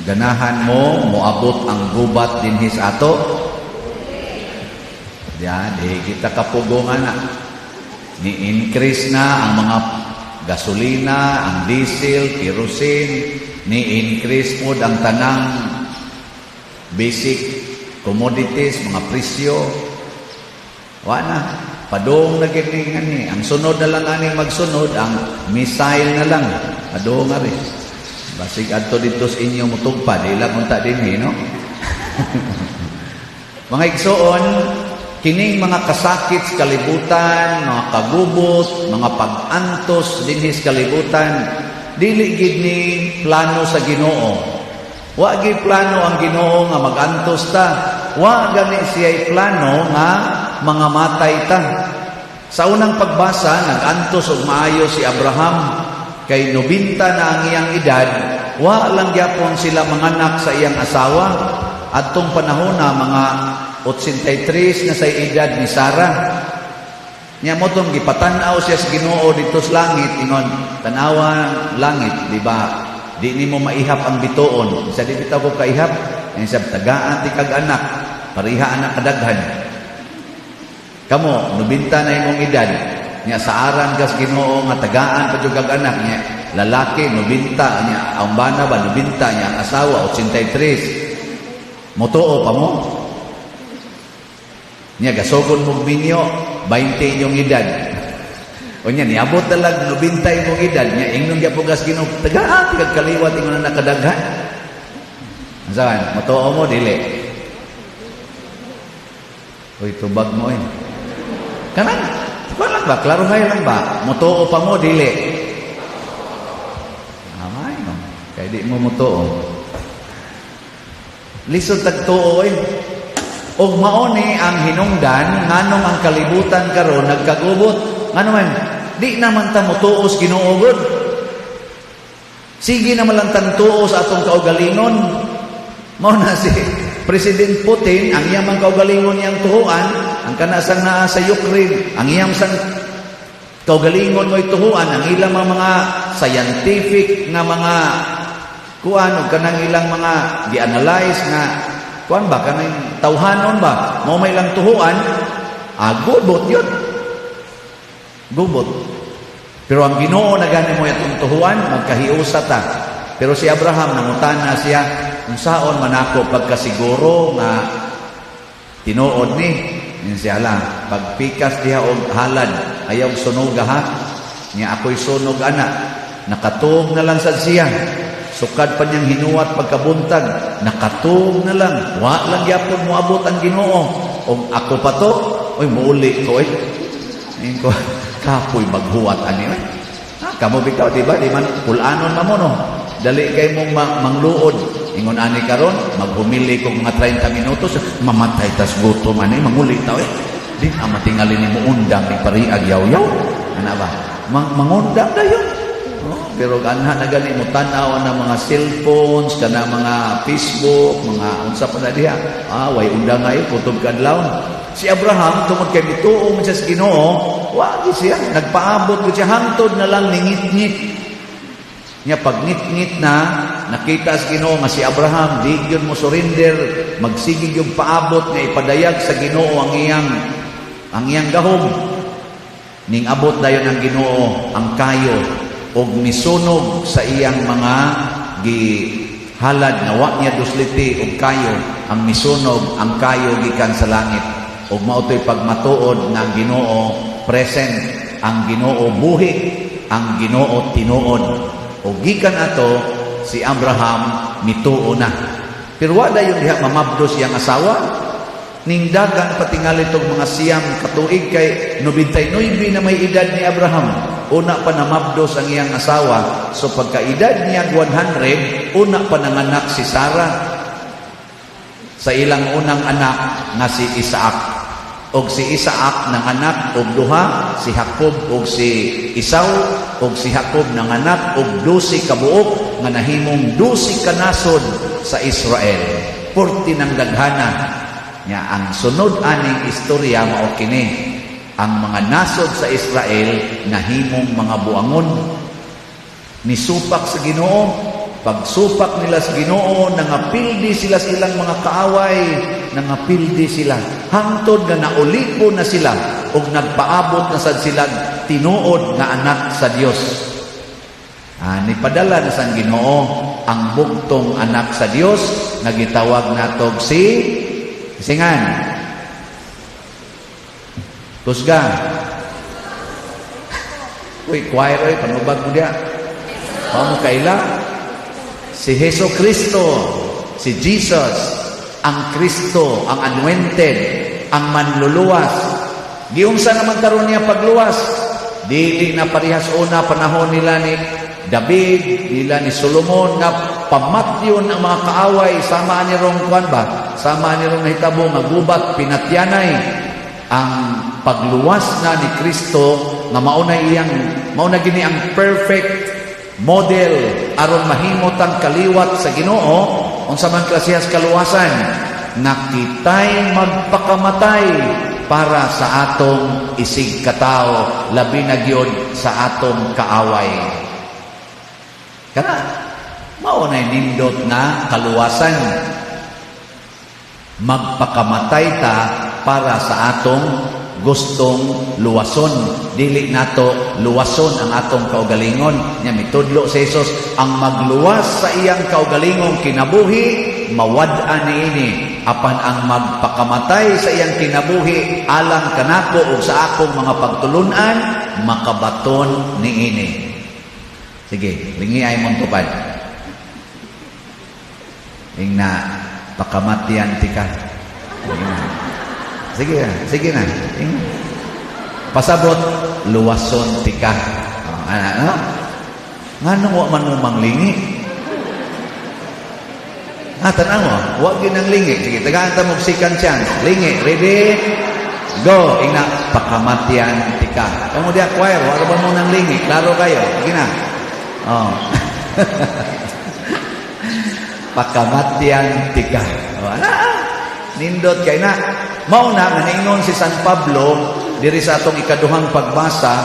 Ganahan mo moabot ang gubat dinhi sa ato. Yan, kita kapugongan na. Ni-increase na ang mga gasolina, ang diesel, kerosene, ni-increase mo ang tanang basic commodities, mga presyo. Wala, padong na giningan ni. Ang sunod na lang aning magsunod, ang missile na lang. Padong nga rin. Basig adto dito sa inyo mutugpa, di lang unta din no? Mga igsoon, kining mga kasakit sa kalibutan, mga kagubot, mga pag-antos dinhi sa kalibutan, dili gid ni plano sa Ginoo. Wa gid plano ang Ginoo nga mag-antos ta. Wa gani siya plano nga mga matay ta. Sa unang pagbasa, nag-antos og maayo si Abraham. Kay 90 na ang iyang edad, wa lang gyapon sila manganak sa iyang asawa. Adtong panahon na mga 83 na sa edad ni Sarah. Nya mo tong gipatan-aw siya sa Ginoo dito sa langit, ingon, tanawa langit, di ba? Di nimo maihap ang bituon. Sa di bitaw ko kaihap, ang sab tagaan ti kag anak, pariha anak kadaghan. Kamo 90 na imong edad. Nya sa aran kas Ginoo nga tagaan pa jud kag anak niya, lalaki 90 niya, ang bana ba 90 niya, ang asawa 83. Motuo pa mo? Nya gasogon mo minyo 20 inyong edad. O nya niabot talag 90 imong edad nya ingnon gyapon kas Ginoo tagaan kag kaliwat ingon na kadaghan. Saan? Motuo mo dili. Uy tubag mo eh. Kanan wala ba? Klaruhay lang ba? Mutuo pa mo, dili. Amay, no? Kaya di mo mutuo. Lisod tagtuo eh. Og maoni ang hinungdan, nganong ang kalibutan karon nagkagubot. Ngano man, di naman ta mutuos Ginuogod. Sige naman lang tantuo sa atong kaugalingon. Mao na si President Putin, ang iyang mga kaugalingon niyang tuhuan, ang kanasang naa sa Ukraine, ang iyang sang kaugalingon mo ituhuan, ang ilang mga scientific nga mga kuan, o kanang ilang mga gi-analyze nga, kuan ba, kanang tawhanon ba, mo may lang tuhuan, gubot yun. Gubot. Pero ang Ginoo na gani mo itong tuhuan, magkahiusa ta. Pero si Abraham, nangutana siya, kung saon manako pagkasiguro nga tinuod ni, yun siya lang, pagpikas diha og halad, ayaw sunog ha, niya ako'y sunog anak, nakatuog na lang sa siya, sukad pa niyang hinuwat pagkabuntag, nakatuog na lang, wa lang yapon moabot ang Ginoo, o ako pa to, oy muuli ko eh, ngayon ko, kapoy maghuwat ani eh, kamo bitaw, diba, di man, pulanon na mo no, dali kay mong mangluod, ingon ani karon maghumili kog mga 30 minutos mamatay tas gutom ani manguli taw eh di amatingali nimo undang ni pariag yaw-yaw ana ba mangundang dayon pero kanha na gani mo tan-aw na mga cellphones kana mga Facebook mga unsa pa na diha way undang ay kutob kadlaw si Abraham tungod kay bituo man siya sa Ginoo wa siya nagpaabot ko siya hangtod na lang ningit-ngit nya pag ngit-ngit na nakita sa Ginoo nga si Abraham di gyud mo surrender magsigig yung paabot nga ipadayag sa Ginoo ang iyang gahom ning abot dayon ang Ginoo ang kayo og misunog sa iyang mga gihalad nga wa niya dusliti og kayo ang misunog ang kayo gikan sa langit og mautoy pagmatuod nga ang Ginoo present ang Ginoo buhi ang Ginoo tinuod o gikan ato si Abraham mituo na. Pero wala yun diha mamabdos iyang asawa. Ning dagan patingali itong mga siyam katuig kay 99 na may edad ni Abraham. Una pa namabdos ang iyang asawa. So pagkaedad niya 100, una pa nanganak si Sarah sa ilang unang anak nga si Isaac. Og si Isaac nanganak og duha, si Jacob og si Esau, og si Jacob nanganak og 12 kabuok nga nahimong 12 kanasod sa Israel. 40 ng daghana. Nya ang sunod aning istorya mao kini. Ang mga nasod sa Israel nahimong mga buangon. Nisupak sa Ginoo pagsupak nila sa Ginoo, nangapildi sila sa ilang mga kaaway, nangapildi sila. Hangtod nga naulipo na sila, ug nagpaabot na sad sila tinuod nga anak sa Dios. Nipadala na sa Ginoo ang bugtong anak sa Dios, nagitawag natog si Singan. Kusga. Uy, choir, panubag mo diya. Paano kaila? Si Heso Kristo, si Jesus, ang Kristo, ang anointed, ang manluluwas. Giunsa naman karon niya pagluwas? Dili na parihas una panahon nila ni David, nila ni Solomon, nga pamatyon ang mga kaaway, sama ni rong kwan ba? Sama ni rong nahitabo nga gubat, pinatyanay. Ang pagluwas na ni Kristo nga mauna gini ang perfect model aron mahimot ang kaliwat sa Ginoo. Unsa man klasehas kaluwasan, nakitay magpakamatay para sa atong isig katao, labi na gyud sa atong kaaway. Kana mao na nindot na kaluwasan, magpakamatay ta para sa atong gustong luwason. Dili nato luwason ang atong kaugalingon. Nya mitudlo sa Jesus, ang magluwas sa iyang kaugalingong kinabuhi, mawad-an niini. Apan ang magpakamatay sa iyang kinabuhi, alang kanako o sa akong mga pagtulunan, makabaton niini. Sige, lingi ay mong tupad. Ingna, pakamatian tika. Sige na. Pasabot, luwason tika. Ano? Nga wa man mo manglingi. Tanaw mo, wag ginang lingi. Sige, tagaan ta mo second chance. Lingi, ready? Go. Ingna, pakamatian tika. Kamu dia choir, wag ba mo nang lingi? Klaro kayo. Sige na. Pakamatian tika. Nindot kay na. Mauna nga niingon si San Pablo diri sa atong ikaduhang pagbasa,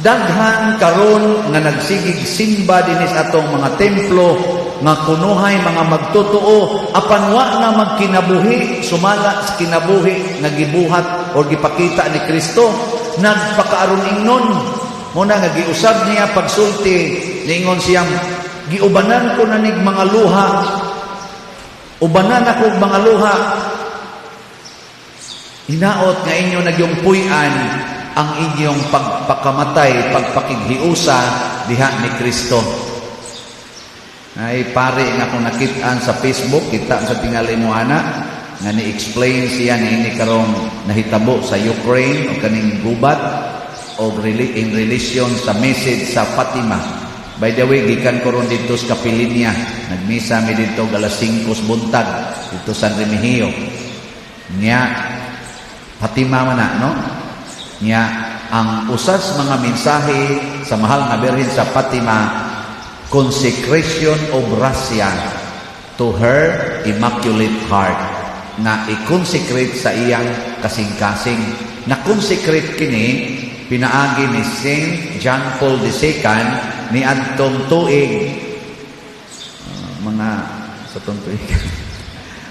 daghan karon nga nagsigig simba dinhi sa atong mga templo nga kunuhay mga magtotoo apan wa na magkinabuhi, sumala sa kinabuhi nga gibuhat o gipakita ni Kristo. Nagpakaaron ingnon muna nga giusab niya pagsulti, niingon siyang giubanan ko na nig mga luha, ubanan ako mga luha. Hinaot nga inyo nagyumpuy-an ang inyong pagpakamatay, pagpakighiusa diha ni Kristo. Ay pare nga kung nakitaan sa Facebook, kita sa tingali mo ana, nga ni-explain siya ni karong nahitabo sa Ukraine o kaning gubat o in relation sa message sa Fatima. By the way, gikan ko ron dito sa Kapilinya. Nagmisa mi dito alas 5 buntag dito sa San Remigio. Nya Fatima man na, no? Nya ang usas mga mensahe sa mahal nga Birhen sa Fatima, consecration of Russia to her Immaculate Heart, na i-consecrate sa iyang kasing-kasing. Na-consecrate kini pinaagi ni Saint John Paul II ni adtong tuig mga sa tuig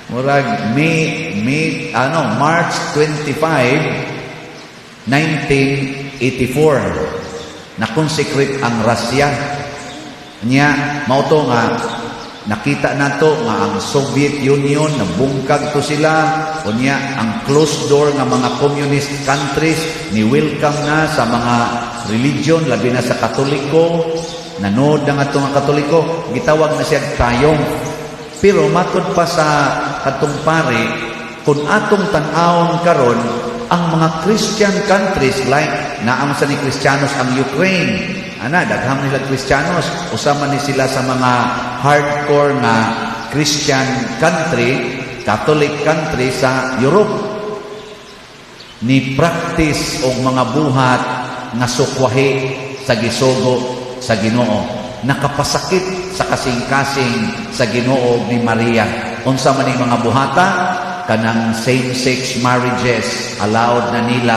murag March 25, 1984 na-consecrate ang Russia. Nya mao to nga nakita nato nga ang Soviet Union nabungkag to sila, unya ang closed door nga mga communist countries ni welcome na sa mga religion, labi na sa Katoliko. Nanood na nga itong Katoliko, gitawag na siya triumph. Pero matod pa sa katong pare, kung atong tan-awon karon ang mga Christian countries, like naam sa ni Kristiyanos ang Ukraine, daghang nila Kristiyanos, usama ni sila sa mga hardcore na Christian country, Catholic country sa Europe. Ni practice og mga buhat nga sukwahi sa gisugo sa Ginoo. Nakapasakit sa kasing-kasing sa Ginoo ni Maria. Unsa man ning mga buhata, kanang same-sex marriages allowed na nila,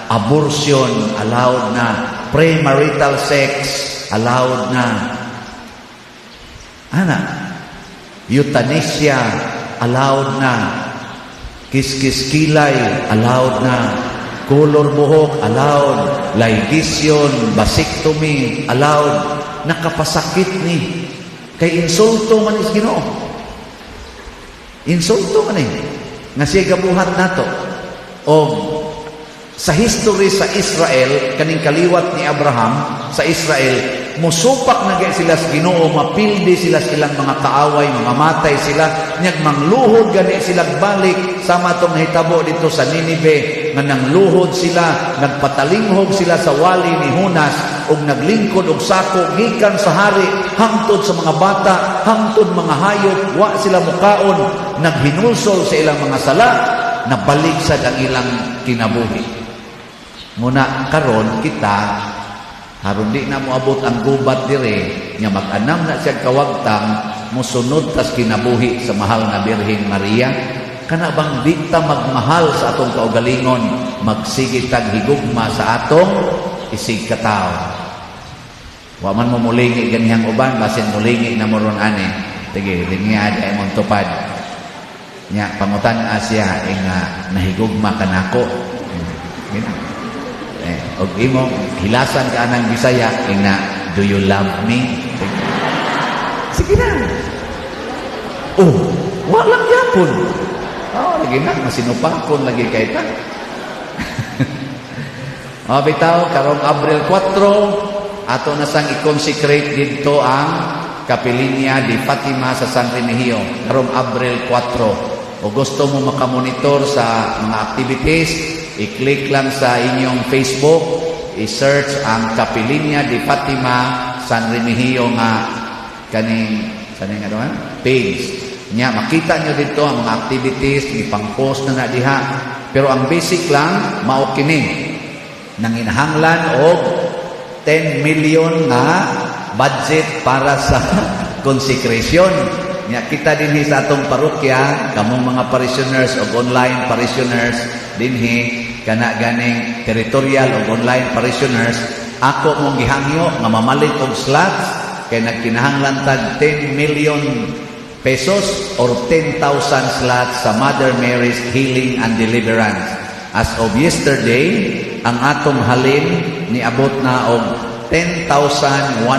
abortion allowed na, premarital sex allowed na. Ana, euthanasia allowed na, kiskis kilay allowed na, color buhok allowed, ligation, vasectomy allowed. Nakapasakit ni kay insulto man is Ginoo. Insulto man nga siya gabuhat nato. O sa history sa Israel, kaning kaliwat ni Abraham sa Israel, musupak na gay sila sa Ginoo, mapildi sila silang mga kaaway, mga matay sila, nyag mangluhod gani sila balik sama tong nahitabo dito sa Ninive, nga nangluhod sila, nagpatalinghog sila sa wali ni Hunas, ug naglingkod og sako gikan sa hari hangtod sa mga bata, hangtod mga hayop, wa sila mukaon, naghinulsol sa ilang mga sala, nabalik sad ang ilang kinabuhi. Muna karon kita haron di na moabot ang gubat dire nya mag-anam na siya kawagtang mosunod tas kinabuhi sa mahal nga Birhen Maria. Kana bang di ta magmahal sa atong kaugalingon, magsige tag higugma sa atong isig katawo. Wa man mo mulingi ganihang uban basin mulingi na moron ani. Sige, lingad ay mong tupad. Nya pangutan Asya nga nahigugma kanako. Og imo hilasan ka anang Bisaya nga do you love me? Sige na. Oh, walang yapon. Oh, lagi na masinupakon lagi kay ta. Oh, bitaw karong Abril 4 ato na sang i-consecrate dito ang Kapilinya di Fatima sa San Remigio karong Abril 4. O gusto mo makamonitor sa mga activities, i-click lang sa inyong Facebook, i-search ang Kapilinya di Fatima San Remigio nga kaning page. Nya makita nyo dito ang mga activities, ipang-post na diha. Pero ang basic lang mao kini nanginahanglan og 10 million na budget para sa consecration. Nya kita dinhi sa atong parokya, kamong mga parishioners o online parishioners dinhi kana ganing territorial o online parishioners, ako mong gihangyo nga mamalit og slots kay nagkinahanglan tag 10 million pesos or 10,000 slots sa Mother Mary's Healing and Deliverance. As of yesterday, ang atong halin niabot na og 10,110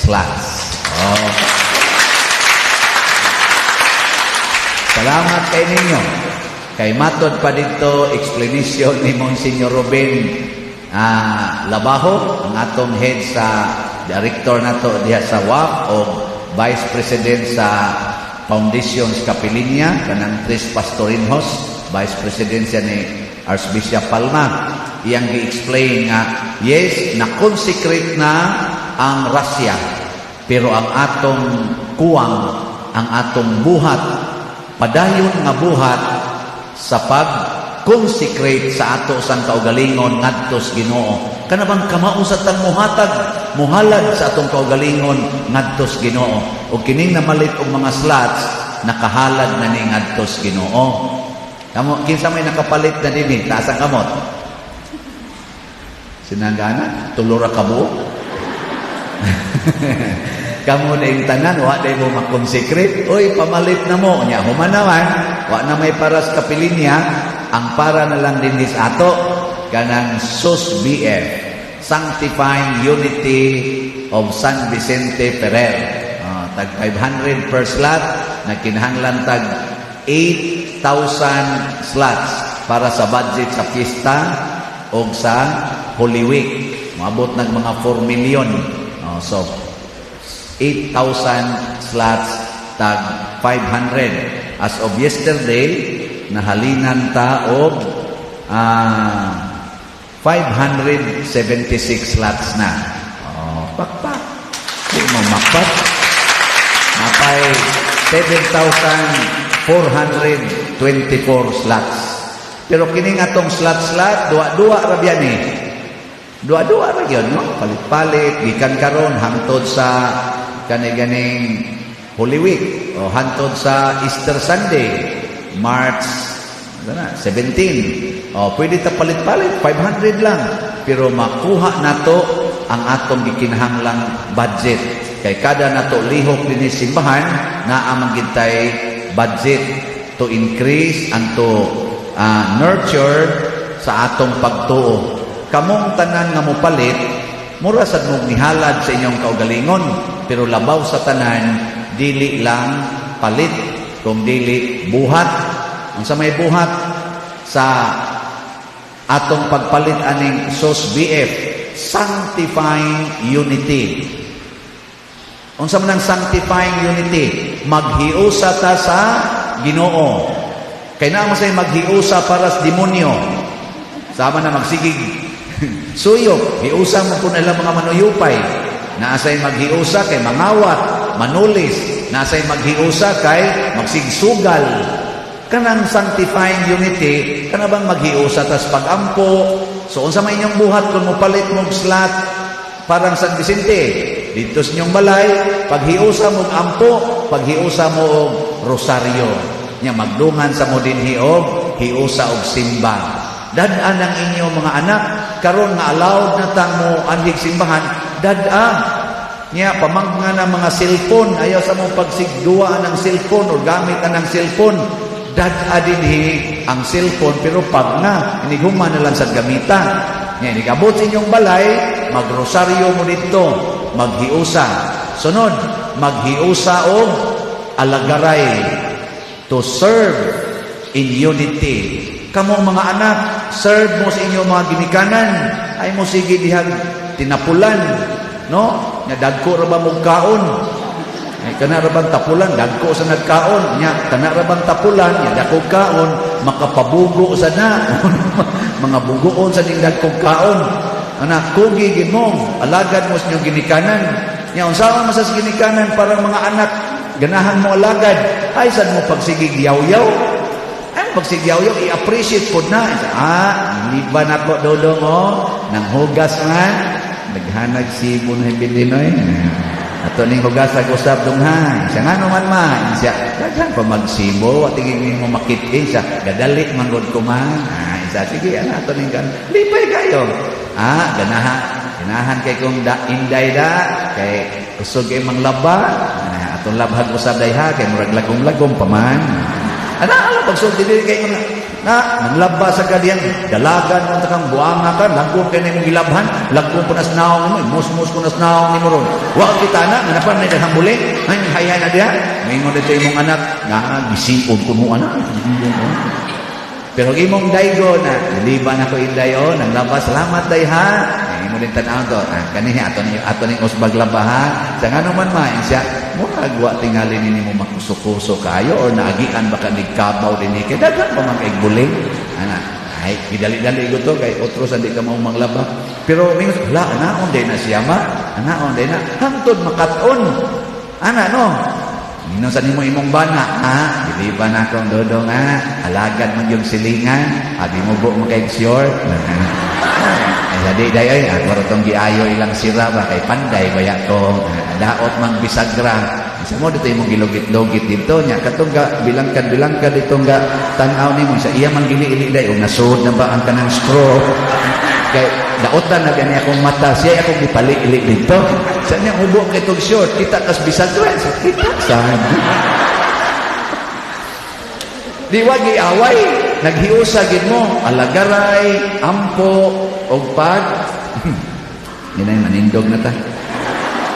slots. Oh. Salamat kay ninyo. Kay matod pa dito explanation ni Monsignor Ruben Labajo, ang atong head sa director nato diha sa WAF o Vice President sa Foundation Kapilinya, kanang Tres Pastorinhos, Vice President siya ni Archbishop Palma. Iyang gi-explain nga, yes, na-consecrate na ang rasya, pero ang atong kuwang, ang atong buhat, padayon nga buhat sa pag-consecrate sa ato sang kaugalingon ngadtos Ginoo. Kana bang kamausat ang muhalad sa atong kaugalingon ngadtos Ginoo. O kining namalit og mga slots nakahalad na ni ngadtos Ginoo. Kamo kinsa may nakapalit na dinhi taas ang kamot. Sinagana tulura kabo. Kamu na yung tanan, wa day mo makonsecrate. Oy, pamalit na mo. Nya, human naman, wa na may paras Kapilinya, ang para na lang din sa ato, kanang SUSBF, Sanctifying Unity of San Vicente Ferrer. Tag 500 per slot, nagkinahanglan tag 8,000 slots para sa budget sa pista o sa Holy Week. Maabot ng mga 4 million. So, 8,000 slots tag 500. As of yesterday, nahalinan ta og 576 slots na. Pakpak. Di mo makpak. Napay 7,424 slots. Pero kining atong slot, dua-dua ra biyan ni. Dua-dua ra yun, no? Palit-palit, gikan karon hangtod sa kani-ganing Holy Week o hantod sa Easter Sunday, March 17. O pwede ta palit-palit, 500 lang. Pero makuha nato ang atong gikinahanglang budget. Kay kada nato lihok din simbahan na amang gintay budget to increase and to nurture sa atong pagtuo. Kamong tanan nga mopalit, mura sad mo nihalad sa inyong kaugalingon, pero labaw sa tanan dili lang palit kung dili buhat. Unsa may buhat sa atong pagpalit aning SOS BF, sanctifying unity. Unsa man ang sanctifying unity? Maghiusa ta sa Ginoo. Kay naa man say maghiusa para sa demonyo. Sama na magsigig. Suyok, hiusa mo po nila mga manuyupay. Naasay maghiusa kay mangawat, manulis. Naasay maghiusa kay magsigsugal. Kanang sanctifying unity, kana bang maghiusa tas pagampo. So unsa may inyong buhat kung mopalit mong slot parang San Vicente. Dito sa inyong balay, paghiusa mong ampo, paghiusa mo og rosaryo. Nya magdungan sa mo din hiusa og simba. Dad-an ang inyong mga anak, karon nga allowed na tang mo anhig simbahan, dad-an. Nya pamangga na mga cellphone, ayaw sa mo pagsigduaan ng cellphone o gamit ng cellphone. Dad-a dinhi ang cellphone, pero pag na, inighuman na lang sa gamitan. Nya inigabot sa inyong balay, magrosaryo mo dito, maghiusa. Sunod, maghiusa o alagaray to serve in unity. Kamong mga anak, serve mo sa inyong mga ginikanan. Ay mo sige dihang tinapulan, no? Nya dagko ra ba mong kaon? Ay kana ra bang tapulan, dagko sa nagkaon. Nya kana ra bang tapulan, nya dako kaon, makapabugo sa na. Mga bugoon sa ning dagko kaon. Anak, kugi gid mo, alagad mo sa inyong ginikanan. Nya unsaon man sa ginikanan para mga anak ganahan mo alagad. Ay sad mo pagsigig yaw-yaw. Pagsigyaw-yaw, i-appreciate po na. Liban ako, dodong, nang hugas man. Naghanag si Bunay Bilinoy. Ato ning hugas ag-usap dong ha. Siya nga naman ma. Siya, kaghan pa magsibo. Tingin mo makitin siya. Gadali, manggod ko man. Isa, sige, ato ning gan. Lipay kayo. Ganahan kay kong inday da. Kay usog kay mang laba. Atong labhag usap day ha. Kay murag lagom-lagom pa man. Alam, pagsulti din kayo nanglaba sa kadiyang dalagan mo takang buanga ka, lagkong kayo na yung gilabhan, lagkong po nasnaong mo, mus-mus ko nasnaong ni mo ron. Huwag kita na, nanapan na itang muli, ay, hayaan na diya, may mo dito yung anak, nga, gisiod ko mo anak. Pero imong daygo na, naliban ako indayo, nanglaba, salamat day ha, ay mo din tanaw to, kanihi, ato ning usbag labahan, sa nga naman main siya, agwa tingali nini mo makusukuso kayo or naagian baka nigkabaw din kay dagan pa man kay buling ana ay gidali-dali ko to kay otros hindi ka mao manglaba pero mingon la anaon day na siya ma anaon day na hangtod makaton ana no mingon sa nimo imong bana dili ba na akong dodong alagad man yung silingan di mo mo kay sure ay dadi day ay ako tong giayo ilang sira ba kay panday baya ko daot mang bisagra sa mo dito imong gilugit-lugit dito nya katong bilangkad dito nga tan-aw nimo sa iya man gili-ili day og nasud na ba ang kanang straw kay daotan na gani akong mata siya akong gipali-ili dito sa niya ubo kay tong short kita kas bisagra sa kita sa di wagi away naghiusa gid mo alagaray ampo og pag Yan ay manindog na ta.